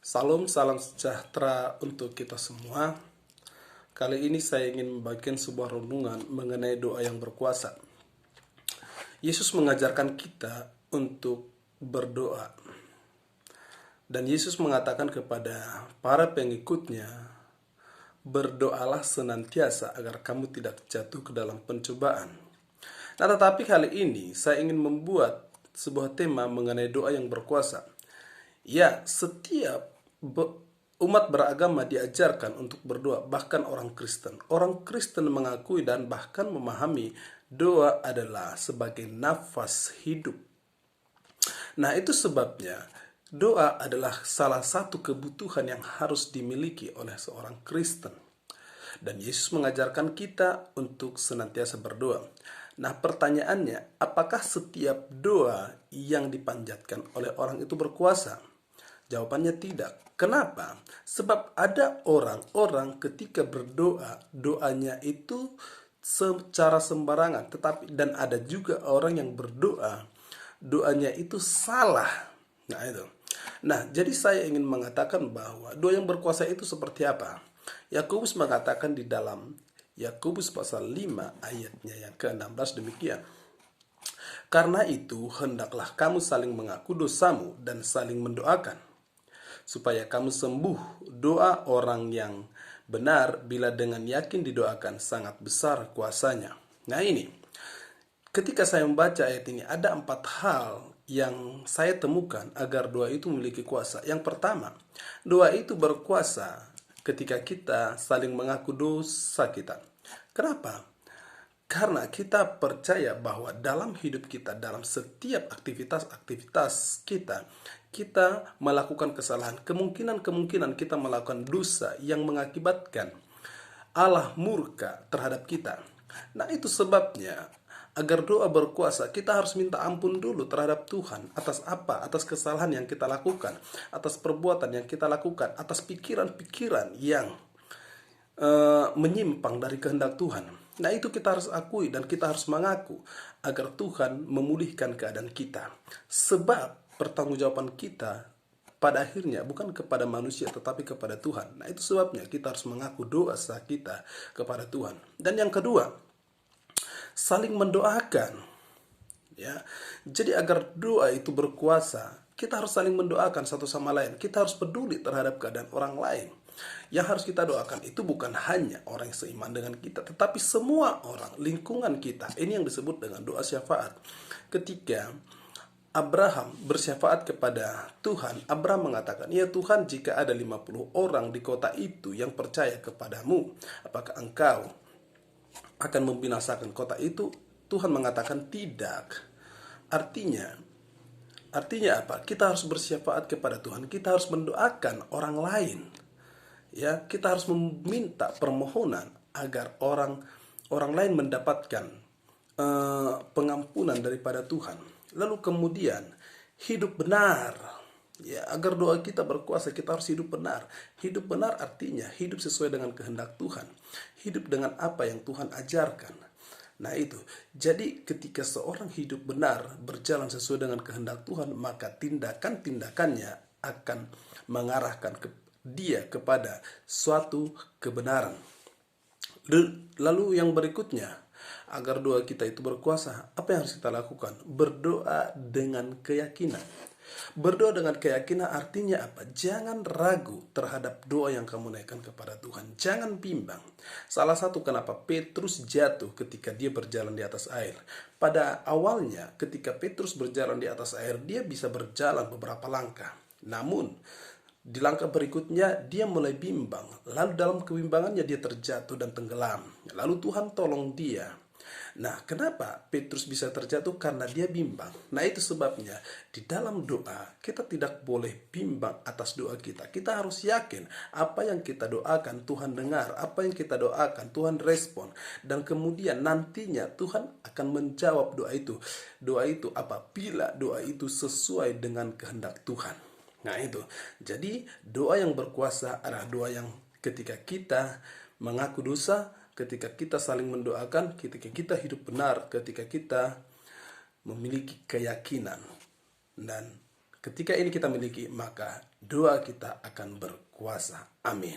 Salam sejahtera untuk kita semua. Kali ini saya ingin membagikan sebuah renungan mengenai doa yang berkuasa. Yesus mengajarkan kita untuk berdoa. Dan Yesus mengatakan kepada para pengikutnya, berdoalah senantiasa agar kamu tidak jatuh ke dalam pencobaan. Nah, tetapi kali ini saya ingin membuat sebuah tema mengenai doa yang berkuasa. Ya, setiap umat beragama diajarkan untuk berdoa, bahkan orang Kristen. Orang Kristen mengakui dan bahkan memahami doa adalah sebagai nafas hidup. Nah, itu sebabnya doa adalah salah satu kebutuhan yang harus dimiliki oleh seorang Kristen. Dan Yesus mengajarkan kita untuk senantiasa berdoa. Nah, pertanyaannya, apakah setiap doa yang dipanjatkan oleh orang itu berkuasa? Jawabannya tidak. Kenapa? Sebab ada orang-orang ketika berdoa, doanya itu secara sembarangan. Dan ada juga orang yang berdoa, doanya itu salah. Nah, itu. Nah, jadi saya ingin mengatakan bahwa doa yang berkuasa itu seperti apa? Yakobus mengatakan di dalam Yakobus pasal 5 ayatnya yang ke-16 demikian. Karena itu, hendaklah kamu saling mengaku dosamu dan saling mendoakan, supaya kamu sembuh. Doa orang yang benar bila dengan yakin didoakan sangat besar kuasanya. Nah, ini, ketika saya membaca ayat ini, ada 4 hal yang saya temukan agar doa itu memiliki kuasa. Yang pertama, doa itu berkuasa ketika kita saling mengaku dosa kita. Kenapa? Karena kita percaya bahwa dalam hidup kita, dalam setiap aktivitas kita, kita melakukan kesalahan. Kemungkinan kita melakukan dosa yang mengakibatkan Allah murka terhadap kita. Nah, itu sebabnya agar doa berkuasa, kita harus minta ampun dulu terhadap Tuhan atas apa? Atas kesalahan yang kita lakukan, atas perbuatan yang kita lakukan, atas pikiran-pikiran yang menyimpang dari kehendak Tuhan. Nah, itu kita harus akui dan kita harus mengaku agar Tuhan memulihkan keadaan kita. Sebab pertanggungjawaban kita pada akhirnya bukan kepada manusia tetapi kepada Tuhan. Nah, itu sebabnya kita harus mengaku dosa kita kepada Tuhan. Dan yang kedua, saling mendoakan. Ya. Jadi agar doa itu berkuasa, kita harus saling mendoakan satu sama lain. Kita harus peduli terhadap keadaan orang lain. Yang harus kita doakan itu bukan hanya orang yang seiman dengan kita, tetapi semua orang, lingkungan kita. Ini yang disebut dengan doa syafaat. Ketika Abraham bersyafaat kepada Tuhan, Abraham mengatakan, ya Tuhan, jika ada 50 orang di kota itu yang percaya kepadamu, apakah engkau akan membinasakan kota itu? Tuhan mengatakan tidak. Artinya apa? Kita harus bersyafaat kepada Tuhan. Kita harus mendoakan orang lain. Ya, kita harus meminta permohonan agar orang lain mendapatkan pengampunan daripada Tuhan. Lalu kemudian hidup benar. Ya, agar doa kita berkuasa, kita harus hidup benar. Hidup benar artinya hidup sesuai dengan kehendak Tuhan. Hidup dengan apa yang Tuhan ajarkan. Nah, itu. Jadi ketika seorang hidup benar, berjalan sesuai dengan kehendak Tuhan, maka tindakan-tindakannya akan mengarahkan dia kepada suatu kebenaran. Lalu yang berikutnya, agar doa kita itu berkuasa, apa yang harus kita lakukan? Berdoa dengan keyakinan. Berdoa dengan keyakinan artinya apa? Jangan ragu terhadap doa yang kamu naikkan kepada Tuhan. Jangan bimbang. Salah satu kenapa Petrus jatuh ketika dia berjalan di atas air. Pada awalnya ketika Petrus berjalan di atas air, dia bisa berjalan beberapa langkah. Namun di langkah berikutnya dia mulai bimbang. Lalu dalam kebimbangannya dia terjatuh dan tenggelam. Lalu Tuhan tolong dia. Nah, kenapa Petrus bisa terjatuh? Karena dia bimbang. Nah, itu sebabnya di dalam doa kita tidak boleh bimbang atas doa kita. Kita harus yakin apa yang kita doakan Tuhan dengar, apa yang kita doakan Tuhan respon, dan kemudian nantinya Tuhan akan menjawab doa itu. Doa itu apabila doa itu sesuai dengan kehendak Tuhan. Nah, itu. Jadi doa yang berkuasa adalah doa yang ketika kita mengaku dosa, ketika kita saling mendoakan, ketika kita hidup benar, ketika kita memiliki keyakinan. Dan Ketika ini kita miliki, maka doa kita akan berkuasa. Amin.